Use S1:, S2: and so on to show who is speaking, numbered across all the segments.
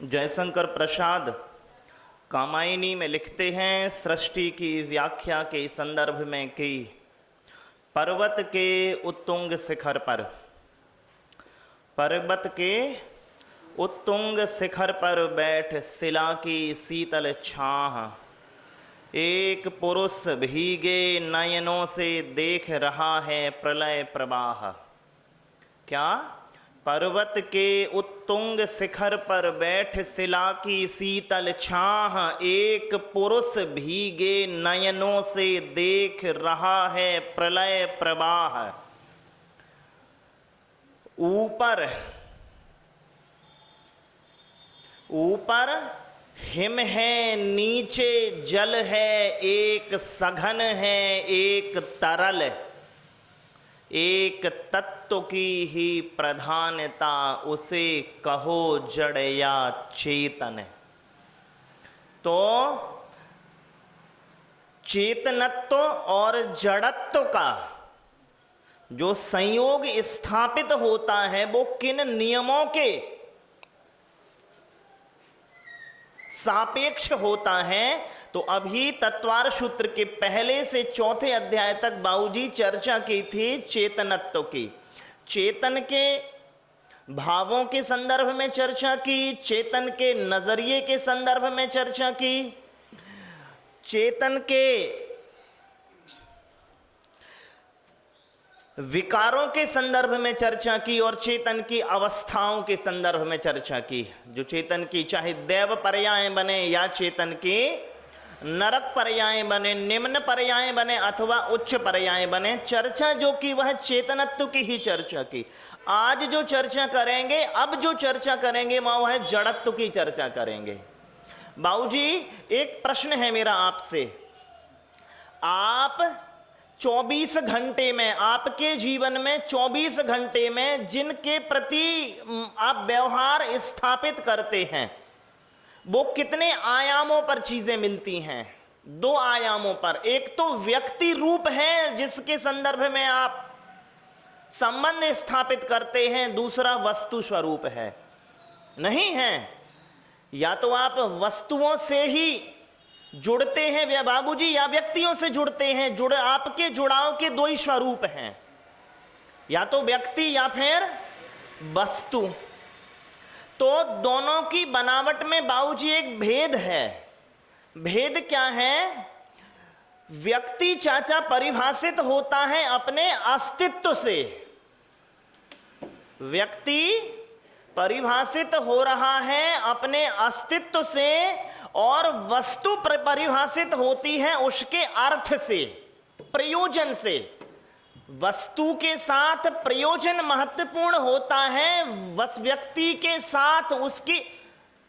S1: जयशंकर प्रसाद कामायनी में लिखते हैं, सृष्टि की व्याख्या के संदर्भ में कि पर्वत के उत्तुंग शिखर पर, पर्वत के उत्तुंग शिखर पर बैठ शिला की शीतल छाह एक पुरुष भीगे नयनों से देख रहा है प्रलय प्रवाह। क्या? पर्वत के उत्तुंग शिखर पर बैठ शिला की शीतल छाह एक पुरुष भीगे नयनों से देख रहा है प्रलय प्रवाह। ऊपर ऊपर हिम है, नीचे जल है, एक सघन है एक तरल, एक तत्व की ही प्रधानता, उसे कहो जड़ या चेतन। तो चेतनत्व और जड़त्व का जो संयोग स्थापित होता है वो किन नियमों के सापेक्ष होता है? तो अभी तत्वार सूत्र के पहले से चौथे अध्याय तक बाबूजी चर्चा की थी चेतनत्व की। चेतन के भावों के संदर्भ में चर्चा की, चेतन के नजरिए के संदर्भ में चर्चा की, चेतन के विकारों के संदर्भ में चर्चा की और चेतन की अवस्थाओं के संदर्भ में चर्चा की। जो चेतन की चाहे दैव पर्याय बने या चेतन की नरक पर्याय बने, निम्न पर्याय बने अथवा उच्च पर्याय बने, चर्चा जो की वह चेतनत्व की ही चर्चा की। आज जो चर्चा करेंगे, अब जो चर्चा करेंगे वह जड़त्व की चर्चा करेंगे। बाबूजी एक प्रश्न है मेरा आपसे, आप 24 घंटे में, आपके जीवन में 24 घंटे में जिनके प्रति आप व्यवहार स्थापित करते हैं वो कितने आयामों पर चीजें मिलती हैं? 2 आयामों पर। एक तो व्यक्ति रूप है जिसके संदर्भ में आप संबंध स्थापित करते हैं, दूसरा वस्तु स्वरूप है। नहीं है, या तो आप वस्तुओं से ही जुड़ते हैं वे बाबूजी या व्यक्तियों से जुड़ते हैं। आपके जुड़ाव के 2 ही स्वरूप हैं, या तो व्यक्ति या फिर वस्तु। तो दोनों की बनावट में बाबूजी एक भेद है। भेद क्या है? व्यक्ति चाचा परिभाषित होता है अपने अस्तित्व से, व्यक्ति परिभाषित हो रहा है अपने अस्तित्व से और वस्तु परिभाषित होती है उसके अर्थ से, प्रयोजन से। वस्तु के साथ प्रयोजन महत्वपूर्ण होता है, व्यक्ति के साथ उसकी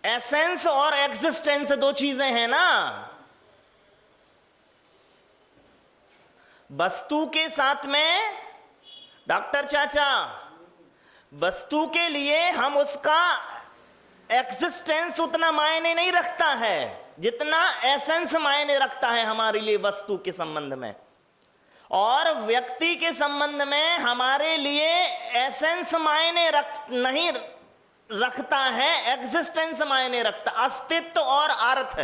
S1: एसेंस और एग्जिस्टेंस 2 चीजें हैं ना। वस्तु के साथ में डॉक्टर चाचा, वस्तु के लिए हम उसका एग्जिस्टेंस उतना मायने नहीं रखता है जितना एसेंस मायने रखता है हमारे लिए वस्तु के संबंध में। और व्यक्ति के संबंध में हमारे लिए एसेंस मायने नहीं रखता है, एग्जिस्टेंस मायने रखता। अस्तित्व और अर्थ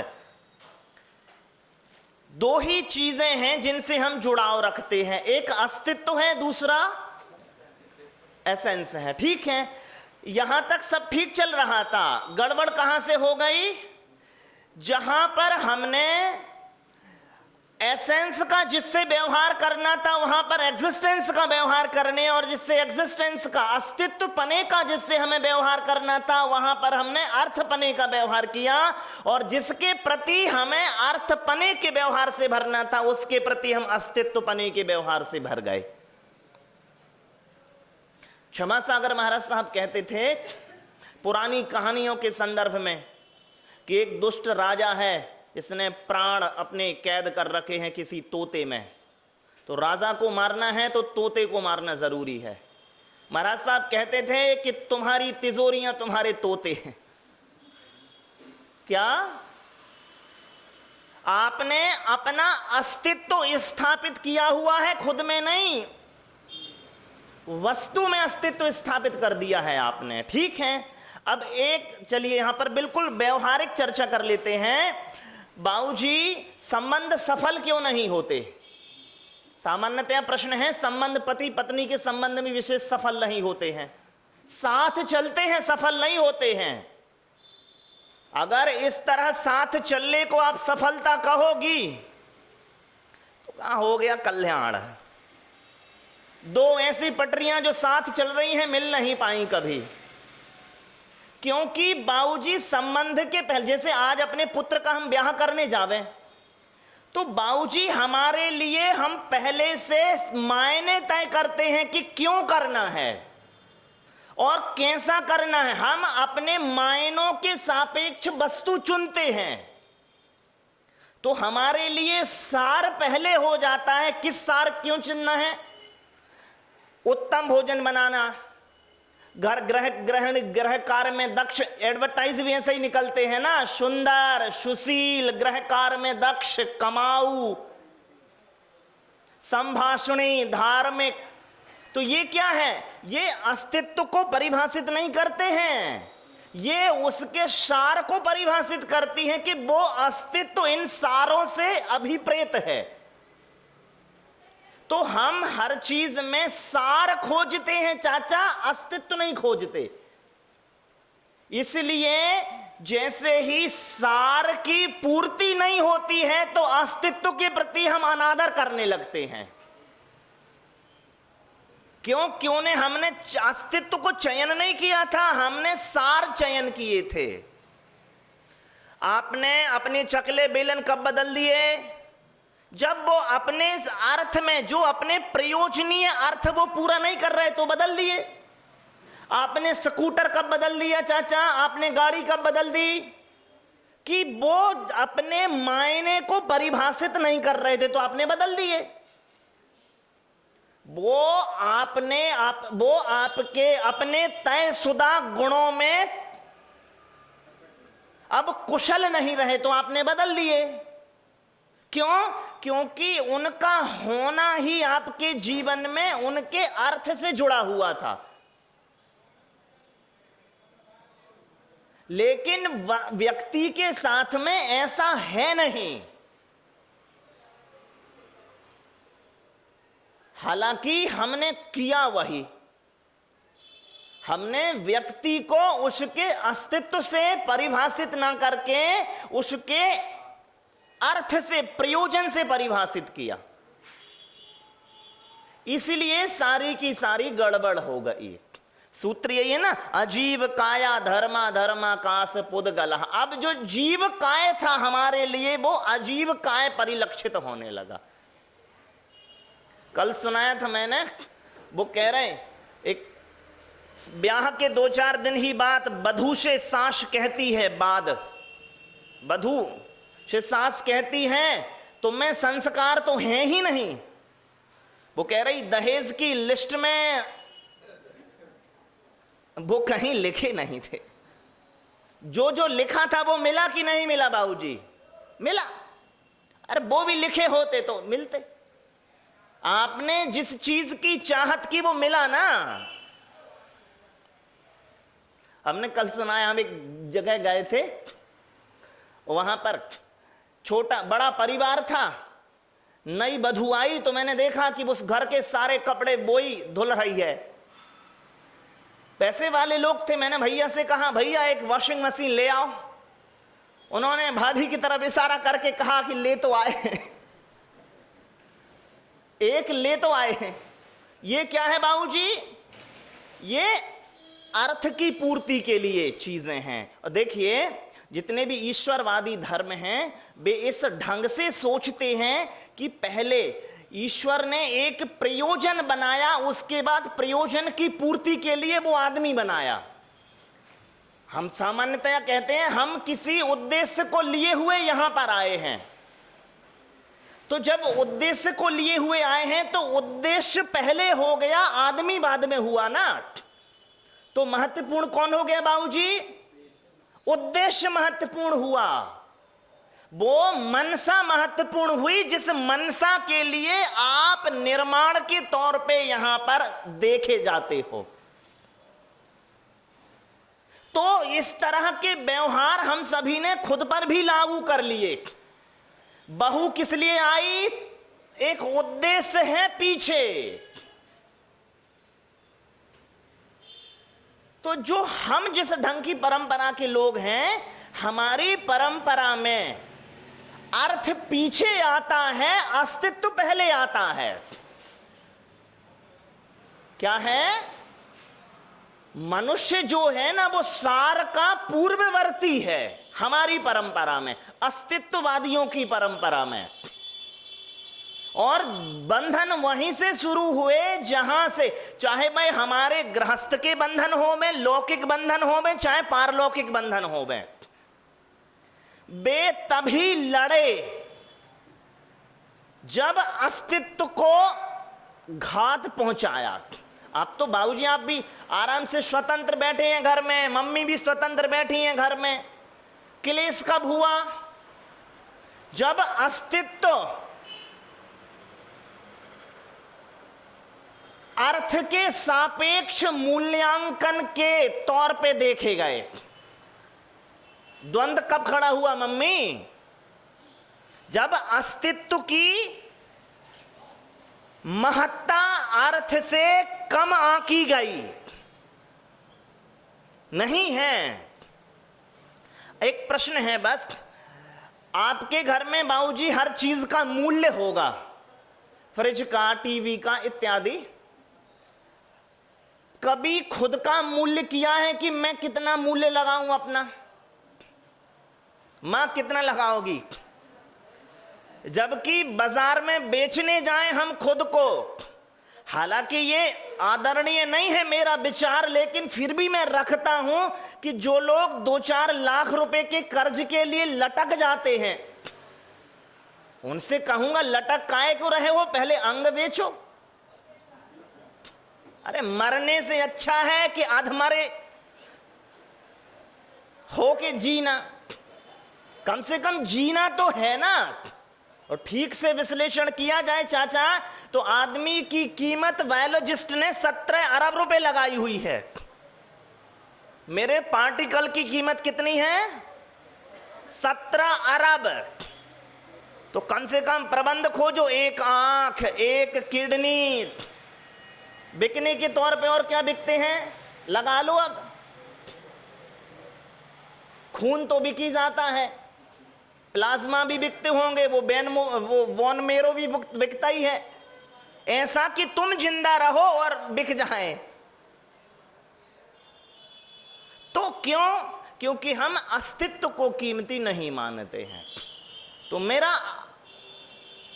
S1: 2 ही चीजें हैं जिनसे हम जुड़ाव रखते हैं। एक अस्तित्व है, दूसरा एसेंस है। ठीक है, यहां तक सब ठीक चल रहा था। गड़बड़ कहां से हो गई? जहां पर हमने एसेंस का जिससे व्यवहार करना था वहां पर एग्जिस्टेंस का व्यवहार करने, और जिससे एग्जिस्टेंस का अस्तित्व पने का जिससे हमें व्यवहार करना था वहां पर हमने अर्थ पने का व्यवहार किया, और जिसके प्रति हमें अर्थ पने के व्यवहार से भरना था उसके प्रति हम अस्तित्व पने के व्यवहार से भर गए। क्षमा सागर महाराज साहब कहते थे पुरानी कहानियों के संदर्भ में कि एक दुष्ट राजा है, इसने प्राण अपने कैद कर रखे हैं किसी तोते में। तो राजा को मारना है तो तोते को मारना जरूरी है। महाराज साहब कहते थे कि तुम्हारी तिजोरियां तुम्हारे तोते हैं। क्या? आपने अपना अस्तित्व स्थापित किया हुआ है, खुद में नहीं, वस्तु में अस्तित्व स्थापित कर दिया है आपने। ठीक है, अब एक चलिए यहां पर बिल्कुल व्यवहारिक चर्चा कर लेते हैं। बाबूजी, संबंध सफल क्यों नहीं होते? सामान्यतया प्रश्न है, संबंध पति पत्नी के संबंध में विशेष सफल नहीं होते हैं, साथ चलते हैं सफल नहीं होते हैं। अगर इस तरह साथ चलने को आप सफलता कहोगी तो कहां हो गया कल्याण। दो ऐसी पटरियां जो साथ चल रही हैं मिल नहीं पाई कभी, क्योंकि बाबूजी संबंध के पहले, जैसे आज अपने पुत्र का हम ब्याह करने जावे तो बाबूजी हमारे लिए हम पहले से मायने तय करते हैं कि क्यों करना है और कैसा करना है। हम अपने मायनों के सापेक्ष वस्तु चुनते हैं, तो हमारे लिए सार पहले हो जाता है। किस सार क्यों चुनना है? उत्तम भोजन बनाना, घर गृह कार्य में दक्ष, एडवर्टाइज भी ऐसे ही निकलते हैं ना, सुंदर सुशील गृह कार्य में दक्ष, कमाऊ, संभाषणी, धार्मिक। तो ये क्या है? ये अस्तित्व को परिभाषित नहीं करते हैं, ये उसके सार को परिभाषित करती हैं कि वो अस्तित्व इन सारों से अभिप्रेत है। तो हम हर चीज में सार खोजते हैं चाचा, अस्तित्व नहीं खोजते। इसलिए जैसे ही सार की पूर्ति नहीं होती है तो अस्तित्व के प्रति हम अनादर करने लगते हैं। क्यों ने हमने अस्तित्व को चयन नहीं किया था, हमने सार चयन किए थे। आपने अपने चकले बेलन कब बदल दिए? जब वो अपने अर्थ में, जो अपने प्रयोजनीय अर्थ वो पूरा नहीं कर रहे तो बदल दिए। आपने स्कूटर कब बदल दिया चाचा? आपने गाड़ी कब बदल दी? कि वो अपने मायने को परिभाषित नहीं कर रहे थे तो आपने बदल दिए। वो आपके अपने तयशुदा गुणों में अब कुशल नहीं रहे तो आपने बदल दिए। क्यों? क्योंकि उनका होना ही आपके जीवन में उनके अर्थ से जुड़ा हुआ था। लेकिन व्यक्ति के साथ में ऐसा है नहीं। हालांकि हमने किया वही, हमने व्यक्ति को उसके अस्तित्व से परिभाषित ना करके उसके अर्थ से, प्रयोजन से परिभाषित किया। इसलिए सारी की सारी गड़बड़ हो गई। सूत्र यही है ना, अजीव काया धर्मा धर्माकाश पुद्गल। अब जो जीव काय था हमारे लिए वो अजीव काय परिलक्षित होने लगा। कल सुनाया था मैंने, वो कह रहे एक ब्याह के 2-4 दिन ही बात बधू से सास कहती है, बाद बधू से सास कहती है तो मैं संस्कार तो है ही नहीं। वो कह रही दहेज की लिस्ट में वो कहीं लिखे नहीं थे, जो जो लिखा था वो मिला कि नहीं मिला बाबूजी? मिला। अरे वो भी लिखे होते तो मिलते। आपने जिस चीज की चाहत की वो मिला ना। हमने कल सुनाया, हम एक जगह गए थे, वहां पर छोटा बड़ा परिवार था। नई बधू आई तो मैंने देखा कि उस घर के सारे कपड़े बोई धुल रही है। पैसे वाले लोग थे। मैंने भैया से कहा, भैया एक वॉशिंग मशीन ले आओ। उन्होंने भाभी की तरफ इशारा करके कहा कि ले तो आए एक ले तो आए हैं। ये क्या है बाबूजी? ये अर्थ की पूर्ति के लिए चीजें हैं। और देखिए, जितने भी ईश्वरवादी धर्म हैं वे इस ढंग से सोचते हैं कि पहले ईश्वर ने एक प्रयोजन बनाया, उसके बाद प्रयोजन की पूर्ति के लिए वो आदमी बनाया। हम सामान्यतया कहते हैं हम किसी उद्देश्य को लिए हुए यहां पर आए हैं। तो जब उद्देश्य को लिए हुए आए हैं तो उद्देश्य पहले हो गया, आदमी बाद में हुआ ना। तो महत्वपूर्ण कौन हो गया बाबूजी? उद्देश्य महत्वपूर्ण हुआ। वो मनसा महत्वपूर्ण हुई, जिस मनसा के लिए आप निर्माण के तौर पे यहां पर देखे जाते हो। तो इस तरह के व्यवहार हम सभी ने खुद पर भी लागू कर लिए। बहू किस लिए आई? एक उद्देश्य है पीछे। तो जो हम जिस ढंग की परंपरा के लोग हैं, हमारी परंपरा में अर्थ पीछे आता है, अस्तित्व पहले आता है। क्या है? मनुष्य जो है ना, वो सार का पूर्ववर्ती है हमारी परंपरा में, अस्तित्ववादियों की परंपरा में। और बंधन वहीं से शुरू हुए जहां से, चाहे भाई हमारे गृहस्थ के बंधन हो में, लौकिक बंधन हो में, चाहे पारलौकिक बंधन हो में, वे तभी लड़े जब अस्तित्व को घात पहुंचाया। अब तो बाबूजी आप भी आराम से स्वतंत्र बैठे हैं घर में, मम्मी भी स्वतंत्र बैठी हैं घर में। क्लेश कब हुआ? जब अस्तित्व अर्थ के सापेक्ष मूल्यांकन के तौर पे देखे गए। द्वंद्व कब खड़ा हुआ मम्मी? जब अस्तित्व की महत्ता अर्थ से कम आंकी गई। नहीं है। एक प्रश्न है बस, आपके घर में बाबूजी हर चीज का मूल्य होगा, फ्रिज का, टीवी का इत्यादि। कभी खुद का मूल्य किया है कि मैं कितना मूल्य लगाऊं अपना? मां कितना लगाओगी? जबकि बाजार में बेचने जाएं हम खुद को, हालांकि ये आदरणीय नहीं है मेरा विचार, लेकिन फिर भी मैं रखता हूं कि जो लोग 2-4 लाख रुपए के कर्ज के लिए लटक जाते हैं, उनसे कहूंगा लटक काहे को रहे हो, पहले अंग बेचो। अरे मरने से अच्छा है कि अधमरे हो के जीना। कम से कम जीना तो है ना। और ठीक से विश्लेषण किया जाए चाचा, तो आदमी की कीमत बायोलॉजिस्ट ने 17 अरब रुपए लगाई हुई है। मेरे पार्टिकल की कीमत कितनी है? 17 अरब। तो कम से कम प्रबंध खोजो, एक आंख, एक किडनी बिकने के तौर पे। और क्या बिकते हैं लगा लो। अब खून तो बिकी जाता है, प्लाज्मा भी बिकते होंगे, वो बोन मेरो भी बिकता ही है। ऐसा कि तुम जिंदा रहो और बिक जाए। तो क्यों? क्योंकि हम अस्तित्व को कीमती नहीं मानते हैं। तो मेरा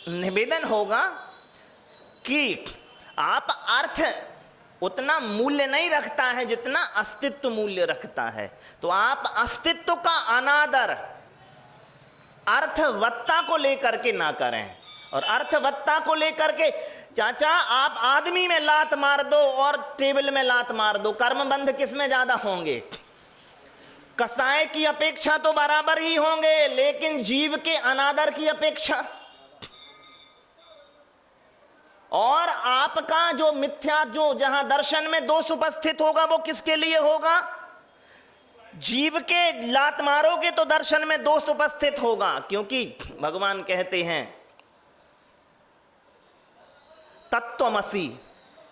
S1: निवेदन होगा कि आप अर्थ उतना मूल्य नहीं रखता है जितना अस्तित्व मूल्य रखता है। तो आप अस्तित्व का अनादर अर्थवत्ता को लेकर के ना करें। और अर्थवत्ता को लेकर के चाचा आप आदमी में लात मार दो और टेबल में लात मार दो, कर्मबंध किस में ज्यादा होंगे? कसाई की अपेक्षा तो बराबर ही होंगे, लेकिन जीव के अनादर की अपेक्षा। और आपका जो मिथ्या, जो जहां दर्शन में दोष उपस्थित होगा, वो किसके लिए होगा? जीव के लात मारोगे तो दर्शन में दोष उपस्थित होगा। क्योंकि भगवान कहते हैं तत्वमसि,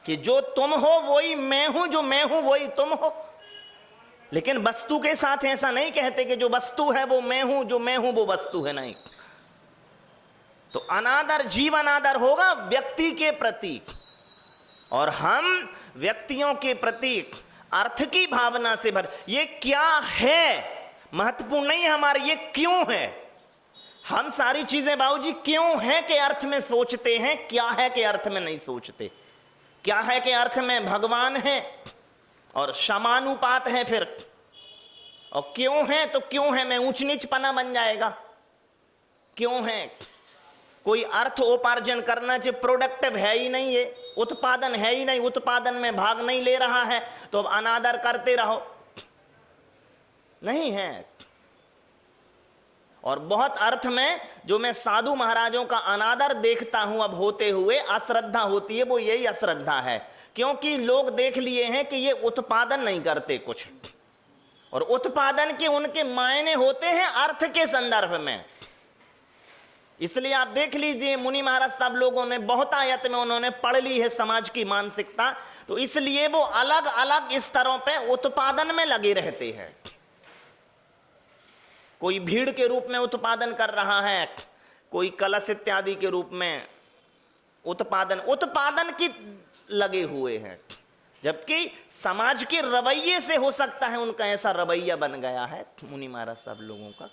S1: कि जो तुम हो वही मैं हूं, जो मैं हूं वही तुम हो। लेकिन वस्तु के साथ ऐसा नहीं कहते कि जो वस्तु है वो मैं हूं, जो मैं हूं वो वस्तु है। नहीं। तो अनादर, जीव अनादर होगा व्यक्ति के प्रति, और हम व्यक्तियों के प्रति अर्थ की भावना से भर। ये क्या है महत्वपूर्ण नहीं है हमारे, ये क्यों है। हम सारी चीजें बाबूजी क्यों है के अर्थ में सोचते हैं, क्या है के अर्थ में नहीं सोचते। क्या है के अर्थ में भगवान है और समानुपात है फिर। और क्यों है तो क्यों है में ऊंच नीच पना बन जाएगा। क्यों है? कोई अर्थ उपार्जन करना चाहिए, प्रोडक्टिव है ही नहीं, ये उत्पादन है ही नहीं, उत्पादन में भाग नहीं ले रहा है, तो अब अनादर करते रहो। नहीं है। और बहुत अर्थ में जो मैं साधु महाराजों का अनादर देखता हूं अब होते हुए, अश्रद्धा होती है, वो यही अश्रद्धा है। क्योंकि लोग देख लिए हैं कि ये उत्पादन नहीं करते कुछ, और उत्पादन के उनके मायने होते हैं अर्थ के संदर्भ में। इसलिए आप देख लीजिए मुनि महाराज सब लोगों ने बहुत आयत में उन्होंने पढ़ ली है समाज की मानसिकता, तो इसलिए वो अलग अलग स्तरों पे उत्पादन में लगे रहते हैं। कोई भीड़ के रूप में उत्पादन कर रहा है, कोई कलश इत्यादि के रूप में उत्पादन की लगे हुए हैं, जबकि समाज के रवैये से हो सकता है उनका ऐसा रवैया बन गया है मुनि महाराज सब लोगों का।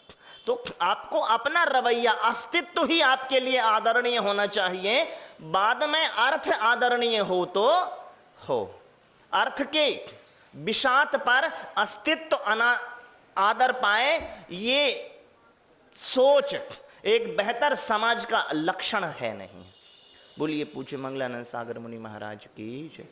S1: तो आपको अपना रवैया, अस्तित्व ही आपके लिए आदरणीय होना चाहिए, बाद में अर्थ आदरणीय हो तो हो। अर्थ के विषात पर अस्तित्व आदर पाए, ये सोच एक बेहतर समाज का लक्षण है नहीं। बोलिए पूज्य मंगलानंद सागर मुनि महाराज की जय।